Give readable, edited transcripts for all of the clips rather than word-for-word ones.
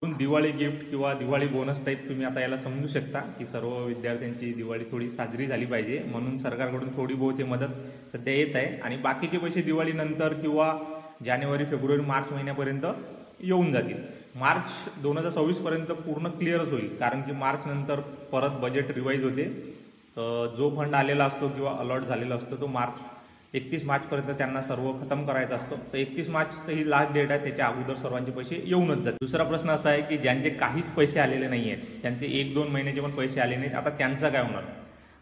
Diwali gift किंवा Diwali bonus type तुम्ही आता याला समजू शकता की सर्व विद्यार्थ्यांची दिवाळी थोडी साजरी झाली पाहिजे म्हणून सरकारकडून थोडी बहुत मदत सध्या येत आहे आणि बाकीचे पैसे दिवाळीनंतर किंवा जानेवारी फेब्रुवारी मार्च महिन्यापर्यंत येऊन जातील। मार्च 2026 पर्यंत पूर्ण क्लिअरच होईल, कारण की मार्च नंतर परत बजेट रिवाईज होते। जो फंड आलेला असतो किंवा अलॉट झालेला असतो तो 31 मार्चपर्यंत त्यांना सर्व खतम करायचा असतो। तर 31 मार्च तर ही लास्ट डेट आहे, त्याच्या अगोदर सर्वांचे पैसे येऊनच जातात। दुसरा प्रश्न असा आहे की ज्यांचे काहीच पैसे आलेले नाही आहेत, त्यांचे 1-2 महिन्याचे पण पैसे आले नाहीत, आता त्यांचं काय होणार?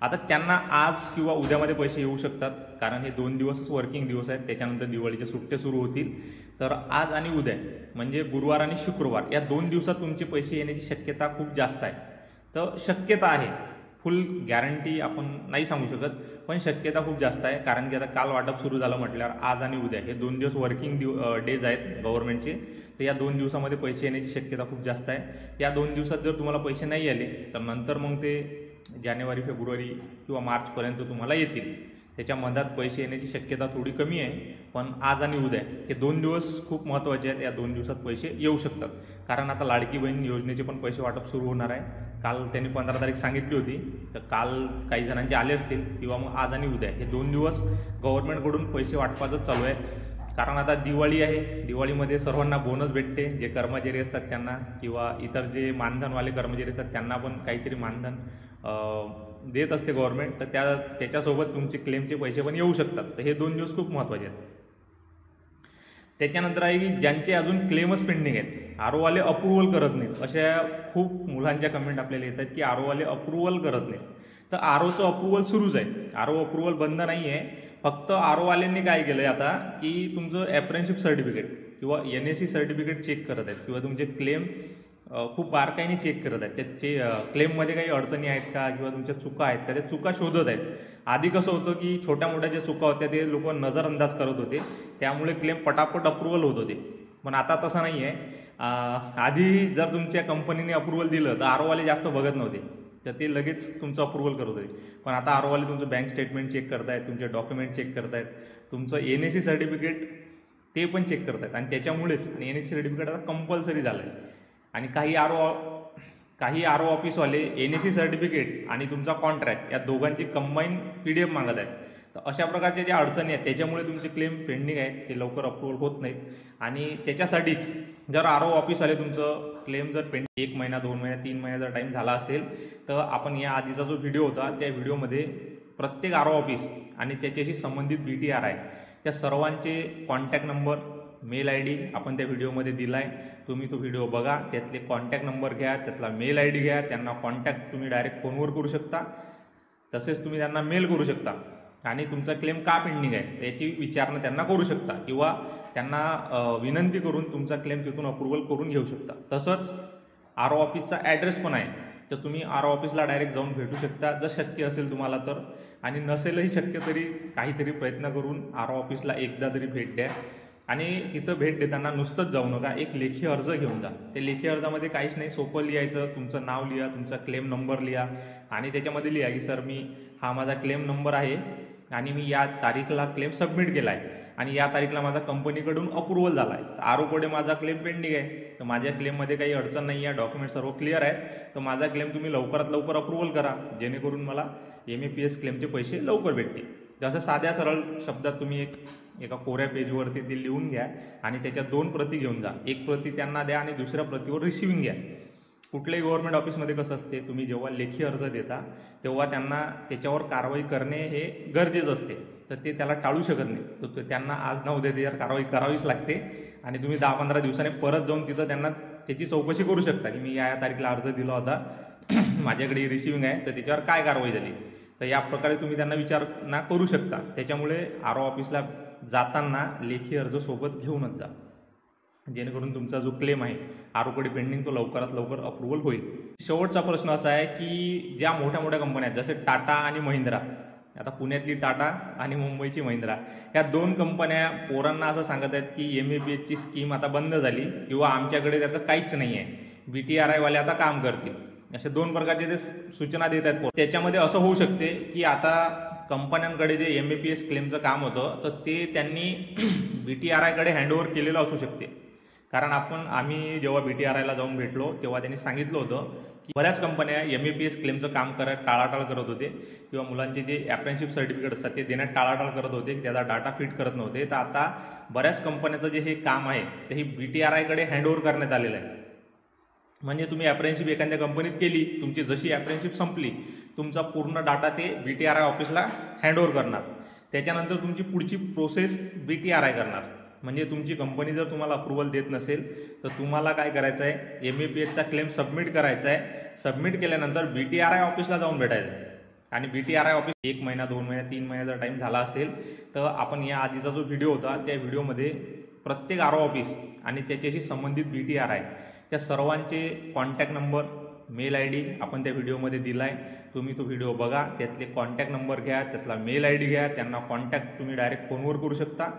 आता त्यांना आज किंवा उद्यामध्ये पैसे येऊ शकतात, कारण हे 2 दिवसच वर्किंग दिवस आहेत, त्याच्यानंतर दिवाळीच्या सुट्ट्या सुरू होतील। तर आज आणि उद्या म्हणजे गुरुवार आणि शुक्रवार या 2 दिवसात तुमचे पैसे येण्याची शक्यता खूप जास्त आहे। तर शक्यता आहे, फुल गॅरंटी आपण नाही सांगू शकत, पण शक्यता खूप जास्त आहे, कारण की आता काल वाटप सुरू झालं म्हटल्यावर आज आणि उद्या हे 2 दिवस वर्किंग डेज आहेत गव्हर्नमेंटचे। तर या 2 दिवसामध्ये पैसे येण्याची शक्यता खूप जास्त आहे। या 2 दिवसात जर तुम्हाला पैसे नाही आले तर नंतर मग ते जानेवारी फेब्रुवारी किंवा मार्चपर्यंत तुम्हाला येतील। त्याच्या मधात पैसे येण्याची शक्यता थोडी कमी आहे, पण आज आणि उद्या हे 2 दिवस खूप महत्त्वाचे आहेत। या 2 दिवसात पैसे येऊ शकतात, कारण आता लाडकी बहीण योजनेचे पण पैसे वाटप सुरू होणार आहे। काल त्यांनी 15 तारीख सांगितली होती, तर काल काही जणांचे आले असतील किंवा मग आज आणि उद्या हे 2 दिवस गव्हर्नमेंटकडून पैसे वाटपाचं चालू आहे। कारण आता दिवाळी आहे, दिवाळीमध्ये सर्वांना बोनस भेटते, जे कर्मचारी असतात त्यांना किंवा इतर जे मानधनवाले कर्मचारी असतात त्यांना पण काहीतरी मानधन देत असते गव्हर्नमेंट। तर त्याच्यासोबत तुमचे क्लेमचे पैसे पण येऊ शकतात। तर हे 2 दिवस खूप महत्त्वाचे आहेत। त्याच्यानंतर आहे की ज्यांचे अजून क्लेमच पेंडिंग आहेत, आरोवाले अप्रूव्हल करत नाहीत, अशा खूप मुलांच्या कमेंट आपल्याला येतात की आरोवाले अप्रूव्हल करत नाहीत। तर आरोचं अप्रूव्हल सुरूच आहे, आरो अप्रूव्हल बंद नाही आहे। फक्त आरोवाल्यांनी काय केलं आहे आता की तुमचं अप्रेंटिसशिप सर्टिफिकेट किंवा NSE सर्टिफिकेट चेक करत आहेत किंवा तुमचे क्लेम खूप बारकाईने चेक करत आहेत। त्याचे क्लेममध्ये काही अडचणी आहेत का किंवा तुमच्या चुका आहेत का, त्या चुका शोधत आहेत। आधी कसं होतं की छोट्या मोठ्या ज्या चुका होत्या ते लोक नजरअंदाज करत होते, त्यामुळे क्लेम पटापट अप्रूव्हल होत होते। पण आता तसं नाही आहे। आधी जर तुमच्या कंपनीने अप्रूव्हल दिलं तर आरोवाले जास्त बघत नव्हते, तर ते लगेच तुमचं अप्रूव्हल करत होते। पण आता आरोवाले तुमचं बँक स्टेटमेंट चेक करतायत, तुमचे डॉक्युमेंट चेक करतायत, तुमचं NSE सर्टिफिकेट ते पण चेक करतायत। आणि त्याच्यामुळेच NSE सर्टिफिकेट आता कंपल्सरी झालं आहे। आणि काही आरो ऑफिसवाले NSE सर्टिफिकेट आणि तुमचा कॉन्ट्रॅक्ट या दोघांची कंबाईन PDF मागत आहेत। तर अशा प्रकारच्या ज्या अडचणी आहेत त्याच्यामुळे तुमचे क्लेम पेंडिंग आहेत, ते लवकर अप्रूव्हल होत नाहीत। आणि त्याच्यासाठीच जर आरो ऑफिसवाले तुमचं क्लेम जर पेंडिंग 1 महिना 2 महिना 3 महिन्याचा टाईम झाला असेल, तर आपण या आधीचा जो व्हिडिओ होता त्या व्हिडिओमध्ये प्रत्येक आरो ऑफिस आणि त्याच्याशी संबंधित BTR आहे त्या सर्वांचे कॉन्टॅक्ट नंबर, मेल ID आपण त्या व्हिडिओमध्ये दिला आहे। तुम्ही तो व्हिडिओ बघा, त्यातले कॉन्टॅक्ट नंबर घ्या, त्यातला मेल ID घ्या, त्यांना कॉन्टॅक्ट तुम्ही डायरेक्ट फोनवर करू शकता, तसेच तुम्ही त्यांना मेल करू शकता आणि तुमचा क्लेम का पेंडिंग आहे याची विचारणा त्यांना करू शकता किंवा त्यांना विनंती करून तुमचा क्लेम तिथून अप्रूव्हल करून घेऊ शकता। तसंच आरो ऑफिसचा ॲड्रेस पण आहे, तर तुम्ही आरो ऑफिसला डायरेक्ट जाऊन भेटू शकता जर शक्य असेल तुम्हाला तर, आणि नसेलही शक्य तरी काहीतरी प्रयत्न करून आरो ऑफिसला एकदा तरी भेट द्या। आणि तिथं भेट देताना नुसतंच जाऊ नका, एक लेखी अर्ज घेऊन जा। ते लेखी अर्जामध्ये काहीच नाही, सोपं लिहायचं, तुमचं नाव लिहा, तुमचा क्लेम नंबर लिहा आणि त्याच्यामध्ये लिहा की सर हा माझा क्लेम नंबर आहे आणि मी या तारीखला क्लेम सबमिट केला आहे आणि या तारीखला माझा कंपनीकडून अप्रूव्हल झाला आहे। तर आरोकडे माझा क्लेम पेंडिंग आहे, तर माझ्या क्लेममध्ये काही अडचण नाही आहे, डॉक्युमेंट सर्व क्लिअर आहे, तर माझा क्लेम तुम्ही लवकरात लवकर अप्रूव्हल करा, जेणेकरून मला MAPS क्लेमचे पैसे लवकर भेटतील। जसं साध्या सरळ शब्दात तुम्ही एका कोऱ्या पेजवरती ते लिहून घ्या आणि त्याच्या 2 प्रती घेऊन जा, एक प्रती त्यांना द्या आणि दुसऱ्या प्रतीवर रिसिव्हिंग घ्या। कुठल्याही गव्हर्नमेंट ऑफिसमध्ये कसं असते, तुम्ही जेव्हा लेखी अर्ज देता तेव्हा त्यांना त्याच्यावर कारवाई करणे हे गरजेचं असते, तर ते त्याला टाळू शकत नाही। तर त्यांना आज ना उद्या त्याच्यावर कारवाई करावीच लागते आणि तुम्ही 10-15 दिवसांनी परत जाऊन तिथं त्यांना त्याची चौकशी करू शकता की मी या तारखेला अर्ज दिला होता, माझ्याकडे रिसिव्हिंग आहे, तर त्याच्यावर काय कारवाई झाली। तर या प्रकारे तुम्ही त्यांना विचारणा करू शकता। त्याच्यामुळे आरो ऑफिसला जाताना लेखी अर्ज सोबत घेऊनच जा, जेणेकरून तुमचा जो क्लेम आहे आरोकडे पेंडिंग तो लवकरात लवकर अप्रूव्हल होईल। शेवटचा प्रश्न असा आहे की ज्या मोठ्या मोठ्या कंपन्या आहेत जसे टाटा आणि महिंद्रा, आता पुण्यातली टाटा आणि मुंबईची महिंद्रा, या 2 कंपन्या पोरांना असं सांगत आहेत की MAPSची स्कीम आता बंद झाली किंवा आमच्याकडे त्याचं काहीच नाही आहे, BTRI वाले आता काम करतील, अशा 2 प्रकारचे ते सूचना देत आहेत। त्याच्यामध्ये असं होऊ शकते की आता कंपन्यांकडे जे MAPS क्लेमचं काम होतं तर ते त्यांनी BTRI कडे हँडओव्हर केलेलं असू शकते, कारण आम्ही जेव्हा BTRIला जाऊन भेटलो तेव्हा त्यांनी सांगितलं होतं की बऱ्याच कंपन्या MEPS क्लेमचं काम टाळाटाळ करत होते किंवा मुलांचे जे अप्रेंटिसशिप सर्टिफिकेट असतात ते देण्यात टाळाटाळ करत होते, त्याचा डाटा फिट करत नव्हते. तर आता बऱ्याच कंपन्याचं जे हे काम आहे ते ही BTRIकडे हँडओव्हर करण्यात आलेलं आहे. म्हणजे तुम्ही अप्रेंटिसशिप एखाद्या कंपनीत केली, तुमची जशी अप्रेंटिसशिप संपली, तुमचा पूर्ण डाटा ते BTRI ऑफिसला हँडओव्हर करणार. त्याच्यानंतर तुमची पुढची प्रोसेस BTRI करणार. म्हणजे तुमची कंपनी जर तुम्हाला अप्रुव्हल देत नसेल तर तुम्हाला काय करायचं आहे, MEPSचा क्लेम सबमिट करायचा आहे. सबमिट केल्यानंतर BTRI ऑफिसला जाऊन भेटायचं आहे. आणि BTRI ऑफिस 1 महिना 2 महिना 3 महिन्याचा टाईम झाला असेल तर आपण या आधीचा जो व्हिडिओ होता त्या व्हिडिओमध्ये प्रत्येक RO ऑफिस आणि त्याच्याशी संबंधित BTRI त्या सर्वांचे कॉन्टॅक्ट नंबर, मेल ID आपण त्या व्हिडिओमध्ये दिला आहे. तुम्ही तो व्हिडिओ बघा, त्यातले कॉन्टॅक्ट नंबर घ्या, त्यातला मेल ID घ्या. त्यांना कॉन्टॅक्ट तुम्ही डायरेक्ट फोनवर करू शकता,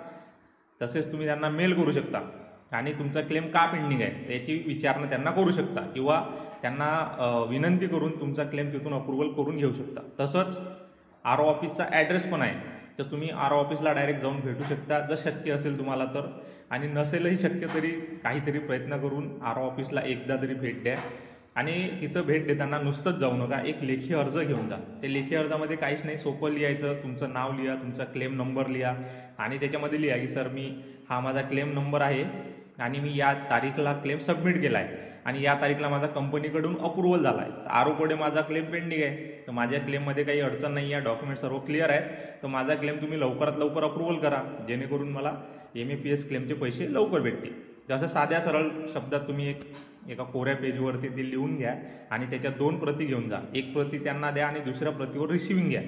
तसेच तुम्ही त्यांना मेल करू शकता आणि तुमचा क्लेम का पेंडिंग आहे याची विचारणा त्यांना करू शकता किंवा त्यांना विनंती करून तुमचा क्लेम तिथून अप्रुव्हल करून घेऊ शकता. तसंच RO ऑफिसचा ॲड्रेस पण आहे, तर तुम्ही RO ऑफिसला डायरेक्ट जाऊन भेटू शकता जर शक्य असेल तुम्हाला तर. आणि नसेलही शक्य तरी काहीतरी प्रयत्न करून RO ऑफिसला एकदा तरी भेट द्या. आणि तिथं भेट देताना नुसतंच जाऊ नका, एक लेखी अर्ज घेऊन जा. ते लेखी अर्जामध्ये काहीच नाही, सोपं लिहायचं, तुमचं नाव लिहा, तुमचा क्लेम नंबर लिहा आणि त्याच्यामध्ये लिहा की सर हा माझा क्लेम नंबर आहे आणि मी या तारीखला क्लेम सबमिट केला आहे आणि या तारीखला माझा कंपनीकडून अप्रुव्हल झाला आहे. ROकडे माझा क्लेम पेंडिंग आहे, तर माझ्या क्लेममध्ये काही अडचण नाही आहे, डॉक्युमेंट सर्व क्लिअर आहे, तर माझा क्लेम तुम्ही लवकरात लवकर अप्रुव्हल करा जेणेकरून मला MEPS क्लेमचे पैसे लवकर भेटतील. जसं साध्या सरळ शब्दात तुम्ही एका कोऱ्या पेजवरती ते लिहून घ्या आणि त्याच्या 2 प्रती घेऊन जा. एक प्रती त्यांना द्या आणि दुसऱ्या प्रतीवर रिसिव्हिंग घ्या.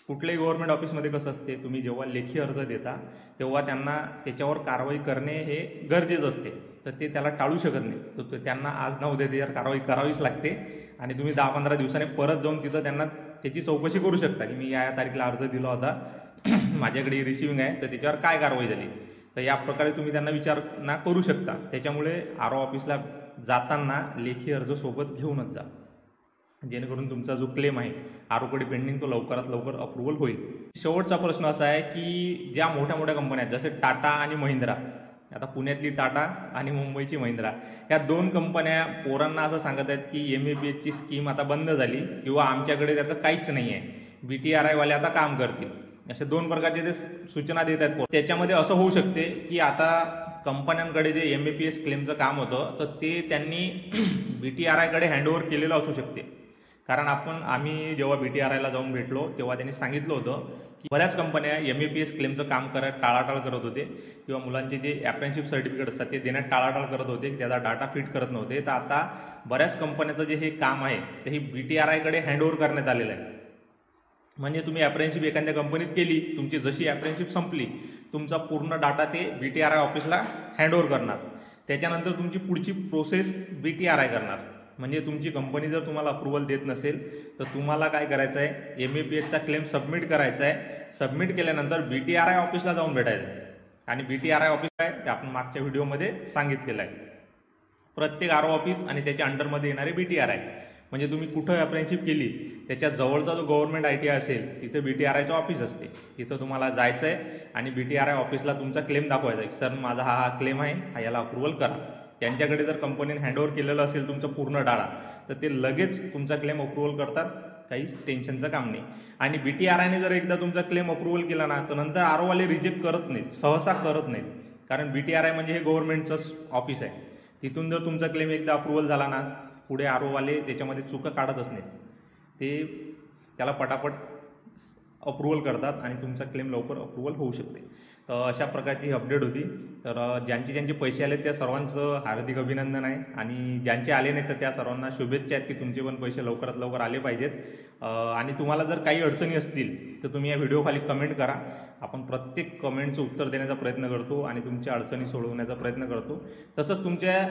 कुठल्याही गव्हर्नमेंट ऑफिसमध्ये कसं असते, तुम्ही जेव्हा लेखी अर्ज देता तेव्हा त्यांना त्याच्यावर कारवाई करणे हे गरजेचं असते, तर ते त्याला टाळू शकत नाही. तर त्यांना आज ना उद्या त्याच्यावर कारवाई करावीच लागते आणि तुम्ही 10-15 दिवसांनी परत जाऊन तिथं त्यांना त्याची चौकशी करू शकता की मी या तारखेला अर्ज दिला होता, माझ्याकडे रिसिव्हिंग आहे, तर त्याच्यावर काय कारवाई झाली. तर या प्रकारे तुम्ही त्यांना विचारणा करू शकता. त्याच्यामुळे RO ऑफिसला जाताना लेखी अर्ज सोबत घेऊनच जा जेणेकरून तुमचा जो क्लेम आहे ROकडे पेंडिंग तो लवकरात लवकर अप्रुव्हल होईल. शेवटचा प्रश्न असा आहे की ज्या मोठ्या मोठ्या कंपन्या आहेत जसे टाटा आणि महिंद्रा, आता पुण्यातली टाटा आणि मुंबईची महिंद्रा, या 2 कंपन्या पोरांना असं सांगत आहेत की MEPSची स्कीम आता बंद झाली किंवा आमच्याकडे त्याचं काहीच नाही आहे, BTRIवाले आता काम करतील, अशा 2 प्रकारचे ते सूचना देत आहेत. त्याच्यामध्ये असं होऊ शकते की आता कंपन्यांकडे जे MEPS क्लेमचं काम होतं तर ते त्यांनी BTRIकडे हँडओव्हर केलेलं असू शकते. कारण आम्ही जेव्हा BTRIला जाऊन भेटलो तेव्हा त्यांनी सांगितलं होतं की बऱ्याच कंपन्या MEPS क्लेमचं काम टाळाटाळ करत होते किंवा मुलांचे जे अप्रेंटिसशिप सर्टिफिकेट असतात ते देण्यात टाळाटाळ करत होते, त्याचा डाटा फिट करत नव्हते. तर आता बऱ्याच कंपन्याचं जे हे काम आहे ते ही BTRIकडे हँडओव्हर करण्यात आलेलं आहे. म्हणजे तुम्ही अप्रेंटिसशिप एखाद्या कंपनीत केली, तुमची जशी अप्रेंटिसशिप संपली, तुमचा पूर्ण डाटा ते BTRI ऑफिसला हँडओव्हर करणार. त्याच्यानंतर तुमची पुढची प्रोसेस BTRI करणार. म्हणजे तुमची कंपनी जर तुम्हाला अप्रुव्हल देत नसेल तर तुम्हाला काय करायचं आहे, MEPSचा क्लेम सबमिट करायचा आहे. सबमिट केल्यानंतर BTRI ऑफिसला जाऊन भेटायचं आणि BTRI ऑफिस आहे ते आपण मागच्या व्हिडिओमध्ये सांगितलेलं आहे. प्रत्येक RO ऑफिस आणि त्याच्या अंडरमध्ये येणारे BTRI, म्हणजे तुम्ही कुठं अप्रेंटिसशिप केली त्याच्या जवळचा जो गव्हर्नमेंट ITI असेल तिथे BTRIचं ऑफिस असते, तिथं तुम्हाला जायचं आहे आणि BTRI ऑफिसला तुमचा क्लेम दाखवायचा आहे. सर माझा हा क्लेम आहे, याला अप्रुव्हल करा. त्यांच्याकडे जर कंपनीने हँडओव्हर केलेलं असेल तुमचं पूर्ण डाटा तर ते लगेच तुमचा क्लेम अप्रुव्हल करतात, काहीच टेन्शनचं काम नाही. आणि BTRIने जर एकदा तुमचा क्लेम अप्रुव्हल केला ना तर नंतर ROवाले रिजेक्ट करत नाहीत, सहसा करत नाहीत. कारण BTRI म्हणजे हे गव्हर्नमेंटचंच ऑफिस आहे. तिथून जर तुमचा क्लेम एकदा अप्रुव्हल झाला ना पुढे ROवाले त्याच्यामध्ये चुका काढतच नाहीत, ते त्याला पटापट अप्रुव्हल करतात आणि तुमचा क्लेम लवकर अप्रुव्हल होऊ शकते. तर अशा प्रकारची अपडेट होती. तर ज्यांचे पैसे आले त्या सर्वांचं हार्दिक अभिनंदन आहे आणि ज्यांचे आले नाही तर त्या सर्वांना शुभेच्छा आहेत की तुमचे पण पैसे लवकरात लवकर आले पाहिजेत. आणि तुम्हाला जर काही अडचणी असतील तर तुम्ही या व्हिडिओखाली कमेंट करा, आपण प्रत्येक कमेंटचं उत्तर देण्याचा प्रयत्न करतो आणि तुमच्या अडचणी सोडवण्याचा प्रयत्न करतो. तसंच तुमच्या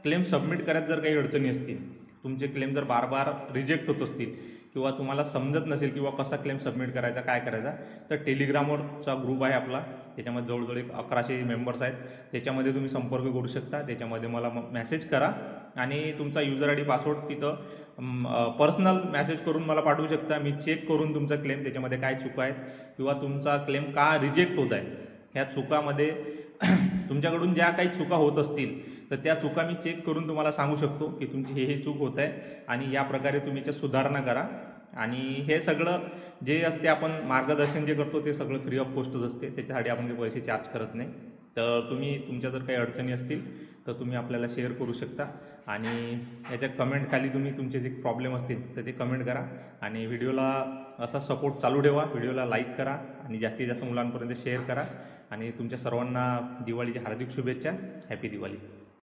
क्लेम सबमिट करायला जर काही अडचणी असतील, तुमचे क्लेम जर बार रिजेक्ट होत असतील किंवा तुम्हाला समजत नसेल किंवा कसा क्लेम सबमिट करायचा काय करायचा, तर टेलिग्रामवरचा ग्रुप आहे आपला, त्याच्यामध्ये जवळजवळ 1100 मेंबर्स आहेत, त्याच्यामध्ये तुम्ही संपर्क करू शकता. त्याच्यामध्ये मला मेसेज करा आणि तुमचा युजर ID पासवर्ड तिथं पर्सनल मेसेज करून मला पाठवू शकता. मी चेक करून तुमचा क्लेम त्याच्यामध्ये काय चुका आहेत किंवा तुमचा क्लेम का रिजेक्ट होत आहे, ह्या चुकामध्ये तुमच्याकडून ज्या काही चुका होत असतील तर त्या चुका मी चेक करून तुम्हाला सांगू शकतो की तुमची हे चूक होत आहे आणि या प्रकारे तुम्ही याच्यात सुधारणा करा. आणि हे सगळं जे असते आपण मार्गदर्शन जे करतो ते सगळं फ्री ऑफ कॉस्टच असते, त्याच्यासाठी आपण काही पैसे चार्ज करत नाही. तर तुम्ही तुमच्या जर काही अडचणी असतील तर तुम्ही आपल्याला शेअर करू शकता आणि याच्या कमेंट खाली तुम्ही तुमचे जे प्रॉब्लेम असतील तर ते कमेंट करा. आणि व्हिडिओला असा सपोर्ट चालू ठेवा, व्हिडिओला लाईक करा आणि जास्तीत जास्त मुलांपर्यंत शेअर करा. आणि तुमच्या सर्वांना दिवाळीच्या हार्दिक शुभेच्छा. हॅपी दिवाळी.